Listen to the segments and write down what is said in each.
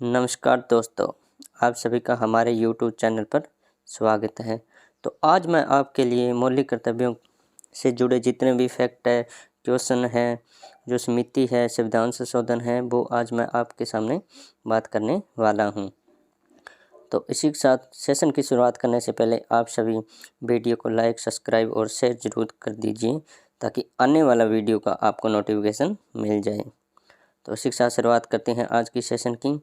नमस्कार दोस्तों, आप सभी का हमारे YouTube चैनल पर स्वागत है। तो आज मैं आपके लिए मौलिक कर्तव्यों से जुड़े जितने भी फैक्ट है, क्वेश्चन है, जो समिति है, संविधान संशोधन है, वो आज मैं आपके सामने बात करने वाला हूँ। तो इसी के साथ सेशन की शुरुआत करने से पहले आप सभी वीडियो को लाइक, सब्सक्राइब और शेयर जरूर कर दीजिए ताकि आने वाला वीडियो का आपको नोटिफिकेशन मिल जाए। तो इसी के साथ शुरुआत करते हैं आज की सेशन की।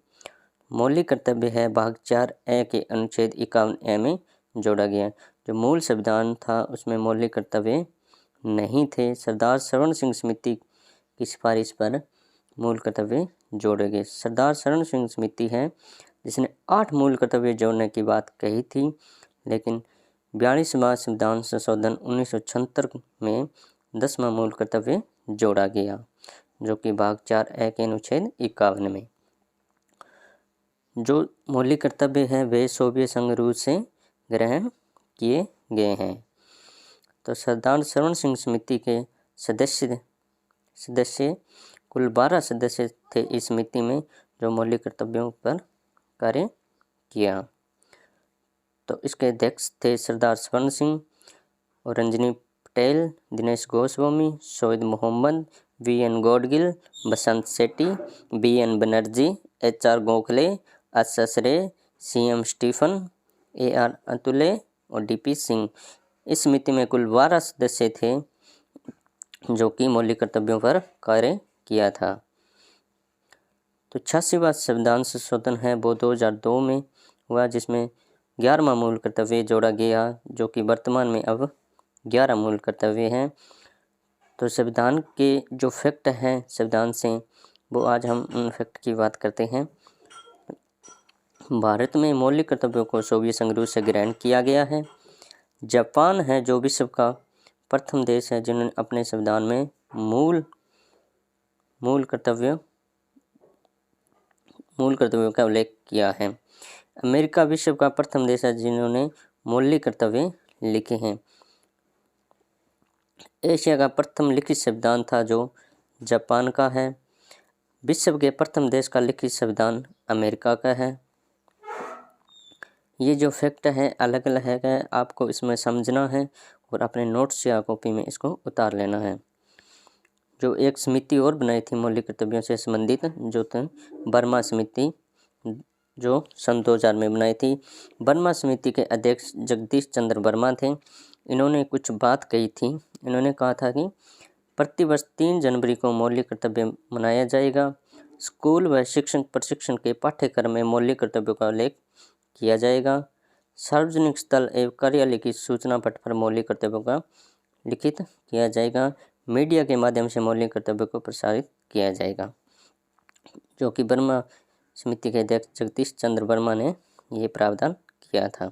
मौलिक कर्तव्य है भाग 4A के अनुच्छेद 51A में जोड़ा गया। जो मूल संविधान था उसमें मौलिक कर्तव्य नहीं थे। सरदार शरण सिंह समिति की सिफारिश पर मूल कर्तव्य जोड़े गए। सरदार शरण सिंह समिति है जिसने 8 मूल कर्तव्य जोड़ने की बात कही थी, लेकिन 42वां संविधान संशोधन 1976 में 10वां मूल कर्तव्य जोड़ा गया, जो कि भाग 4A के अनुच्छेद 51 में। जो मौलिक कर्तव्य हैं वे सोवियत संघ रूस से ग्रहण किए गए हैं। तो सरदार शरण सिंह समिति के सदस्य कुल 12 सदस्य थे इस समिति में, जो मौलिक कर्तव्यों पर कार्य किया। तो इसके अध्यक्ष थे सरदार स्वर्ण सिंह और Ranjani Patel, Dinesh Goswami, Syed Mohammad, V.N. Gadgil, Basant Sethi, B.N. Banerjee, H.R. Gokhale, Acharya C.M. Stephen, A.R. Antulay और D.P. सिंह। इस समिति में कुल 12 सदस्य थे जो कि मौलिक कर्तव्यों पर कार्य किया था। तो 86वां संविधान संशोधन है वो 2002 में हुआ, जिसमें 11वां मूल कर्तव्य जोड़ा गया, जो कि वर्तमान में अब 11 मूल कर्तव्य हैं। तो संविधान के जो फैक्ट हैं संविधान से, वो आज हम उन फैक्ट की बात करते हैं। भारत में मौलिक कर्तव्यों को सोवियत संघ रूस से ग्रहण किया गया है। जापान है जो विश्व का प्रथम देश है जिन्होंने अपने संविधान में मूल कर्तव्यों का उल्लेख किया है। अमेरिका विश्व का प्रथम देश है जिन्होंने मौलिक कर्तव्य लिखे हैं। एशिया का प्रथम लिखित संविधान था जो जापान का है। विश्व के प्रथम देश का लिखित संविधान अमेरिका का है। ये जो फैक्ट है अलग अलग है, आपको इसमें समझना है और अपने नोट्स या कॉपी में इसको उतार लेना है। जो एक समिति और बनाई थी मौलिक कर्तव्यों से संबंधित, जो बर्मा समिति, जो सन 2000 में बनाई थी। बर्मा समिति के अध्यक्ष जगदीश चंद्र वर्मा थे। इन्होंने कुछ बात कही थी। इन्होंने कहा था कि प्रतिवर्ष 3 जनवरी को मौलिक कर्तव्य मनाया जाएगा। स्कूल व शिक्षण प्रशिक्षण के पाठ्यक्रम में मौलिक कर्तव्यों का उल्लेख किया जाएगा। सार्वजनिक स्थल एवं कार्यालय की सूचना पट पर मौलिक कर्तव्यों का लिखित किया जाएगा। मीडिया के माध्यम से मौलिक कर्तव्यों को प्रसारित किया जाएगा, जो कि बर्मा समिति के अध्यक्ष जगदीश चंद्र वर्मा ने ये प्रावधान किया था।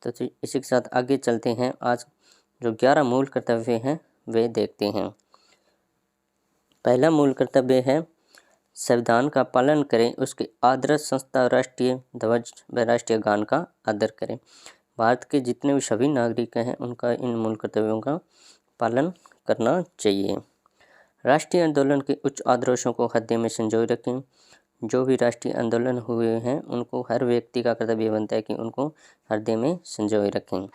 तो इसी के साथ आगे चलते हैं। आज जो 11 मूल कर्तव्य हैं वे देखते हैं। पहला मूल कर्तव्य है संविधान का पालन करें, उसके आदर्श संस्था राष्ट्रीय ध्वज व राष्ट्रीय गान का आदर करें। भारत के जितने भी सभी नागरिक हैं उनका इन मूल कर्तव्यों का पालन करना चाहिए। राष्ट्रीय आंदोलन के उच्च आदर्शों को हृदय में संजोए रखें। जो भी राष्ट्रीय आंदोलन हुए हैं उनको हर व्यक्ति का कर्तव्य बनता है कि उनको हृदय में संजोए रखें।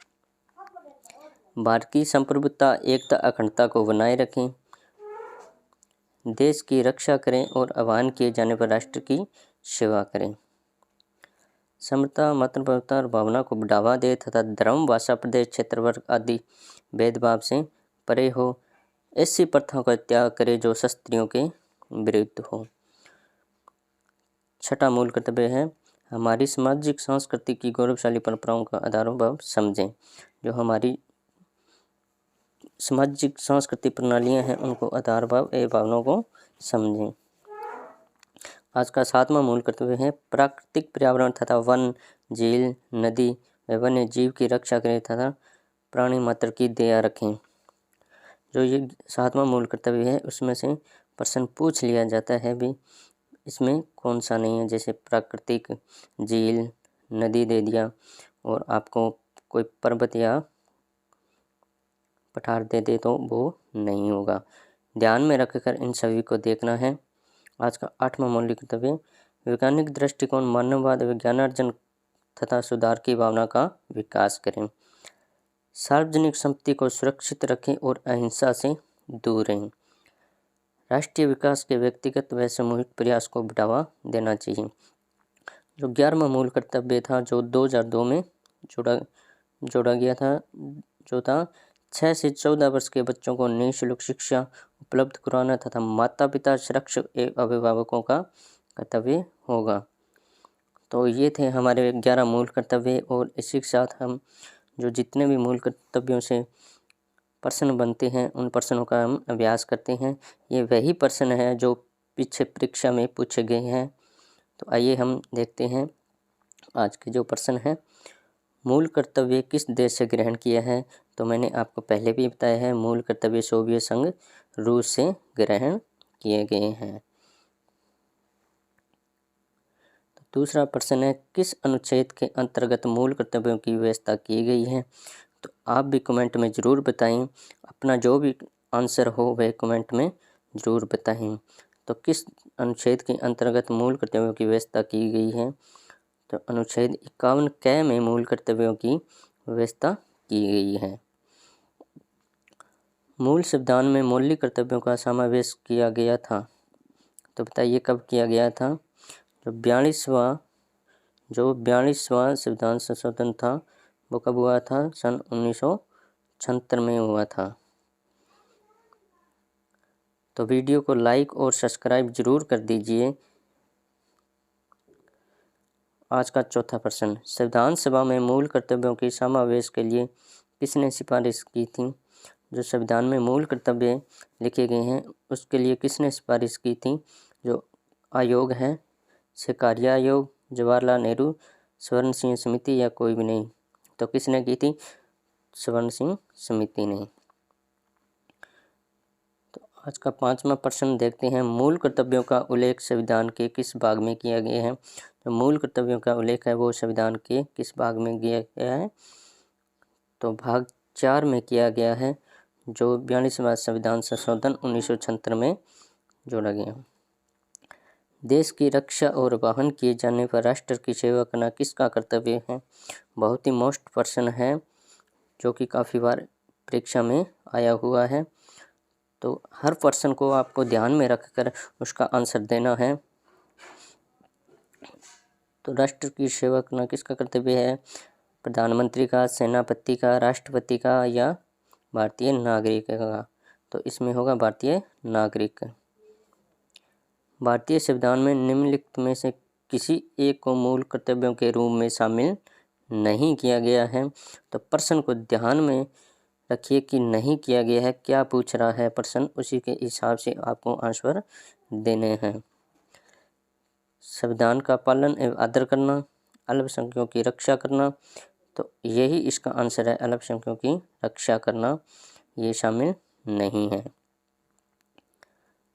भारत की संप्रभुता, एकता, अखंडता को बनाए रखें। देश की रक्षा करें और आह्वान किए जाने पर राष्ट्र की सेवा करें। समता, मातृभूता और भावना को बढ़ावा दे तथा धर्म, भाषा, प्रदेश, क्षेत्र, वर्ग आदि भेदभाव से परे हो। ऐसी प्रथाओं का त्याग करें जो शास्त्रियों के विरुद्ध हो। छठा मूल कर्तव्य है हमारी सामाजिक संस्कृति की गौरवशाली परंपराओं का आधार भाव समझें। जो हमारी सामाजिक सांस्कृतिक प्रणालियां हैं उनको आधार भाव एवं भावनाओं को समझें। आज का 7वां मूल कर्तव्य है प्राकृतिक पर्यावरण तथा वन, झील, नदी व वन्य जीव की रक्षा करें तथा प्राणी मात्र की दया रखें। जो ये 7वां मूल कर्तव्य है उसमें से प्रश्न पूछ लिया जाता है भी इसमें कौन सा नहीं है। जैसे प्राकृतिक, झील, नदी दे दिया और आपको कोई पर्वत या पठार दे दे तो वो नहीं होगा। ध्यान में रखकर इन सभी को देखना है। आज का 8वां मौलिक कर्तव्य वैज्ञानिक दृष्टिकोण मानववाद विज्ञानार्जन तथा सुधार की भावना का विकास करें। सार्वजनिक संपत्ति को सुरक्षित रखें और अहिंसा से दूर रहें। राष्ट्रीय विकास के व्यक्तिगत व सामूहिक प्रयास को बढ़ावा देना चाहिए। जो 11वां मूल कर्तव्य था जो 2002 में जोड़ा गया था, जो था 6 से 14 वर्ष के बच्चों को निःशुल्क शिक्षा उपलब्ध कराना तथा माता पिता, शिक्षक एवं अभिभावकों का कर्तव्य होगा। तो ये थे हमारे 11 मूल कर्तव्य, और इसी के साथ हम जो जितने भी मूल कर्तव्यों से प्रश्न बनते हैं उन प्रश्नों का हम अभ्यास करते हैं। ये वही प्रश्न है जो पीछे परीक्षा में पूछे गए हैं। तो आइए हम देखते हैं आज के जो प्रश्न है। मूल कर्तव्य किस देश से ग्रहण किया है? तो मैंने आपको पहले भी बताया है, मूल कर्तव्य सोवियत संघ रूस से ग्रहण किए गए हैं। तो दूसरा प्रश्न है, किस अनुच्छेद के अंतर्गत मूल कर्तव्यों की व्यवस्था की गई है? तो आप भी कमेंट में ज़रूर बताएं, अपना जो भी आंसर हो वह कमेंट में ज़रूर बताएं। तो किस अनुच्छेद के अंतर्गत मूल कर्तव्यों की व्यवस्था की गई है? तो अनुच्छेद 51 क में मूल कर्तव्यों की व्यवस्था की गई है। मूल संविधान में मौलिक कर्तव्यों का समावेश किया गया था। तो बताइए कब किया गया था? जो 42वां संविधान संशोधन था वो कब हुआ था? सन 1976 में हुआ था। तो वीडियो को लाइक और सब्सक्राइब जरूर कर दीजिए। आज का चौथा प्रश्न, संविधान सभा में मूल कर्तव्यों के समावेश के लिए किसने सिफारिश की थी? जो संविधान में मूल कर्तव्य लिखे गए हैं उसके लिए किसने सिफारिश की थी? जो आयोग है, शिकारिया आयोग, जवाहरलाल नेहरू, स्वर्ण सिंह समिति या कोई भी नहीं? तो किसने की थी? स्वर्ण सिंह समिति ने। तो आज का 5वां प्रश्न देखते हैं, मूल कर्तव्यों का उल्लेख संविधान के किस भाग में किया गया है? तो मूल कर्तव्यों का उल्लेख है वो संविधान के किस भाग में किया गया है? तो भाग 4 में किया गया है, जो 42वां संविधान संशोधन 1976 में जोड़ा गया। देश की रक्षा और वाहन किए जाने पर राष्ट्र की सेवा करना किसका कर्तव्य है? बहुत ही मोस्ट प्रश्न है जो कि काफ़ी बार परीक्षा में आया हुआ है। तो हर प्रश्न को आपको ध्यान में रखकर उसका आंसर देना है। तो राष्ट्र की सेवा करना किसका कर्तव्य है? प्रधानमंत्री का, सेनापति का, राष्ट्रपति का या भारतीय नागरिक का? तो इसमें होगा भारतीय नागरिक। भारतीय संविधान में निम्नलिखित में से किसी एक को मूल कर्तव्यों के रूप में शामिल नहीं किया गया है। तो प्रश्न को ध्यान में रखिए कि नहीं किया गया है, क्या पूछ रहा है प्रश्न, उसी के हिसाब से आपको आंसर देने हैं। संविधान का पालन एवं आदर करना, अल्पसंख्यकों की रक्षा करना, तो यही इसका आंसर है, अल्पसंख्यकों की रक्षा करना, ये शामिल नहीं है।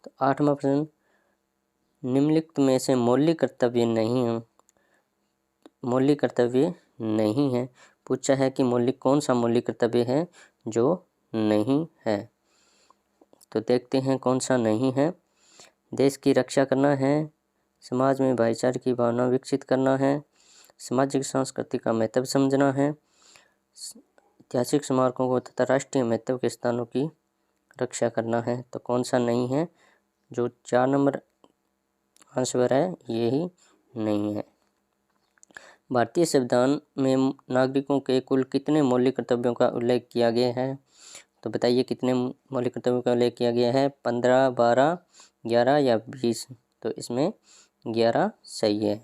तो 8वां प्रश्न, निम्नलिखित में से मौलिक कर्तव्य नहीं है। मौलिक कर्तव्य नहीं है, पूछा है कि मौलिक कौन सा मौलिक कर्तव्य है जो नहीं है। तो देखते हैं कौन सा नहीं है। देश की रक्षा करना है, समाज में भाईचारे की भावना विकसित करना है, सामाजिक संस्कृति का महत्व समझना है, ऐतिहासिक स्मारकों को तथा राष्ट्रीय महत्व के स्थानों की रक्षा करना है। तो कौन सा नहीं है? जो 4 नंबर आंसर है यही नहीं है। भारतीय संविधान में नागरिकों के कुल कितने मौलिक कर्तव्यों का उल्लेख किया गया है? तो बताइए कितने मौलिक कर्तव्यों का उल्लेख किया गया है? 15, 12, 11 या 20? तो इसमें 11 सही है।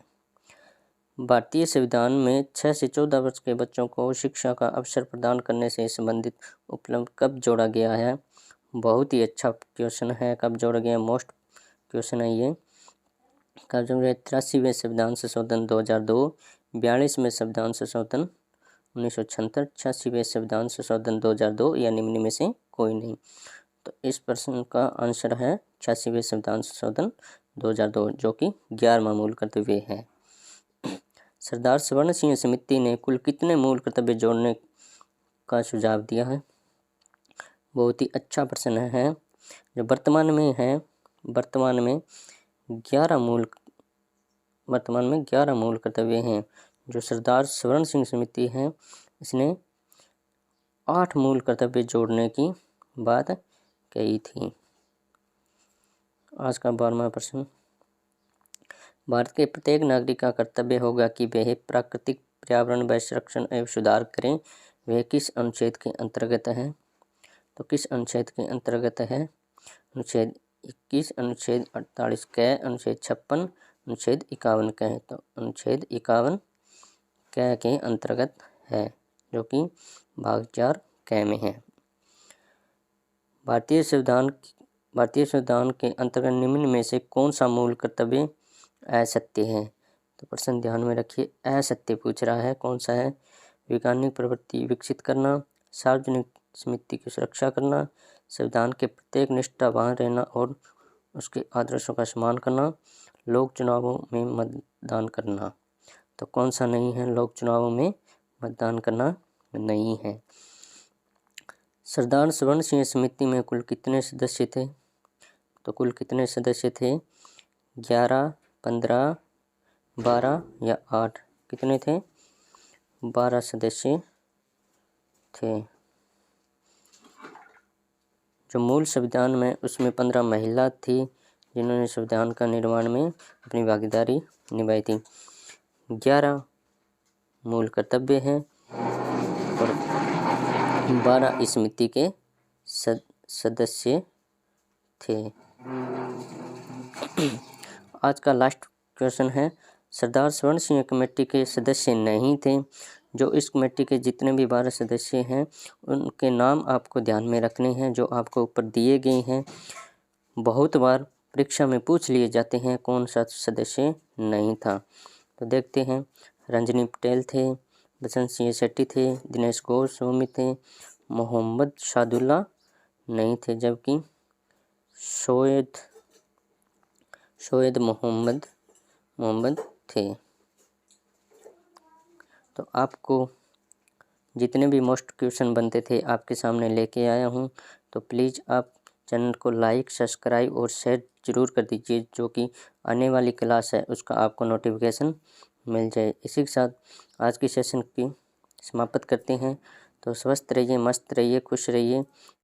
भारतीय संविधान में 6 से 14 वर्ष के बच्चों को शिक्षा का अवसर प्रदान करने से संबंधित उपलब्ध कब जोड़ा गया है? बहुत ही अच्छा क्वेश्चन है, कब जोड़ा गया? मोस्ट क्वेश्चन है ये। कब जोड़ा गया? 83वें संविधान संशोधन 2002, 42वें संविधान संशोधन 1976, 86वें संविधान संशोधन 2002 या निम्न में से कोई नहीं। तो इस प्रश्न का आंसर है 86वें संविधान संशोधन 2002, जो कि 11वां मूल कर्तव्य है। सरदार स्वर्ण सिंह समिति ने कुल कितने मूल कर्तव्य जोड़ने का सुझाव दिया है? बहुत ही अच्छा प्रश्न है। जो वर्तमान में 11 मूल वर्तमान में 11 मूल कर्तव्य हैं। जो सरदार स्वर्ण सिंह समिति है, इसने 8 मूल कर्तव्य जोड़ने की बात कही थी। आज का 12वां प्रश्न, भारत के प्रत्येक नागरिक का कर्तव्य होगा कि वह प्राकृतिक पर्यावरण व संरक्षण एवं सुधार करें। वह किस अनुच्छेद के अंतर्गत है? तो किस अनुच्छेद के अंतर्गत है? अनुच्छेद 21, अनुच्छेद 48 क, अनुच्छेद 56, अनुच्छेद 51 क है। तो अनुच्छेद 51 क के अंतर्गत है, जो कि भाग 4 क में है। भारतीय संविधान के अंतर्गत निम्न में से कौन सा मूल कर्तव्य असत्य है? तो प्रश्न ध्यान में रखिए, असत्य पूछ रहा है, कौन सा है? वैज्ञानिक प्रवृत्ति विकसित करना, सार्वजनिक समिति की सुरक्षा करना, संविधान के प्रत्येक निष्ठावान रहना और उसके आदर्शों का सम्मान करना, लोक चुनावों में मतदान करना। तो कौन सा नहीं है? लोक चुनावों में मतदान करना नहीं है। सरदार स्वर्ण सिंह समिति में कुल कितने सदस्य थे? तो कुल कितने सदस्य थे? 11, 15, 12 या 8? कितने थे? 12 सदस्य थे। जो मूल संविधान में, उसमें 15 महिला थी जिन्होंने संविधान का निर्माण में अपनी भागीदारी निभाई थी। 11 मूल कर्तव्य हैं और 12 इस समिति के सदस्य थे। आज का लास्ट क्वेश्चन है, सरदार स्वर्ण सिंह कमेटी के सदस्य नहीं थे। जो इस कमेटी के जितने भी 12 सदस्य हैं, उनके नाम आपको ध्यान में रखने हैं, जो आपको ऊपर दिए गए हैं। बहुत बार परीक्षा में पूछ लिए जाते हैं कौन सा सदस्य नहीं था। तो देखते हैं, रंजनी पटेल थे, बसंत सिंह शेट्टी थे, दिनेश गोस्वामी थे, मोहम्मद शादुल्ला नहीं थे, जबकि शोएद मोहम्मद थे। तो आपको जितने भी मोस्ट क्वेश्चन बनते थे आपके सामने लेके आया हूँ। तो प्लीज़ आप चैनल को लाइक, सब्सक्राइब और शेयर ज़रूर कर दीजिए, जो कि आने वाली क्लास है उसका आपको नोटिफिकेशन मिल जाए। इसी के साथ आज की सेशन की समाप्त करते हैं। तो स्वस्थ रहिए, मस्त रहिए, खुश रहिए।